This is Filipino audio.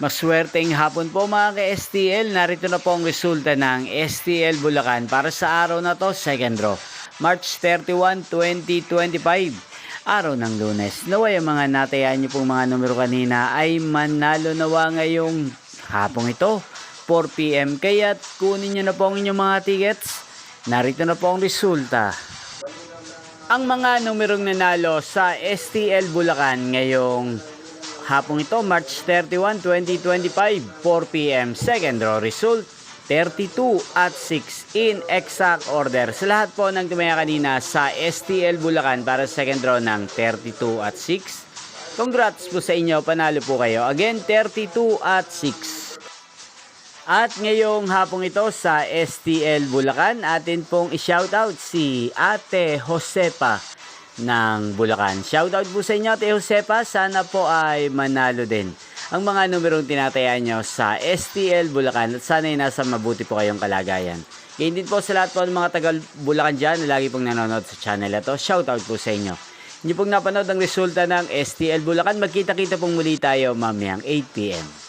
Maswerteng hapon po mga ka-STL. Narito na po ang resulta ng STL Bulacan para sa araw na to, second draw. March 31, 2025. Araw ng Lunes. Naway ang mga natayaan niyo pong mga numero kanina ay manalo nawa ngayong hapong ito, 4 PM. Kaya't kunin niyo na po ang inyong mga tickets. Narito na po ang resulta. Ang mga numerong nanalo sa STL Bulacan ngayong hapong ito, March 31, 2025, 4 PM, second draw result, 32 at 6 in exact order. Sa lahat po ng tumaya kanina sa STL Bulacan para sa second draw ng 32 at 6, congrats po sa inyo, panalo po kayo. Again, 32 at 6. At ngayong hapong ito sa STL Bulacan, atin pong i-shoutout si Ate Josepa ng Bulacan. Shoutout po sa inyo, Ate Josepa. Sana po ay manalo din ang mga numerong tinatayaan nyo sa STL Bulacan at sana ay nasa mabuti po kayong kalagayan. Ganyan din po sa lahat po ng mga tagal Bulacan dyan na lagi pong nanonood sa channel na to. Shoutout po sa inyo. Hindi pong napanood ang resulta ng STL Bulacan. Magkita-kita pong muli tayo mamayang 8 PM.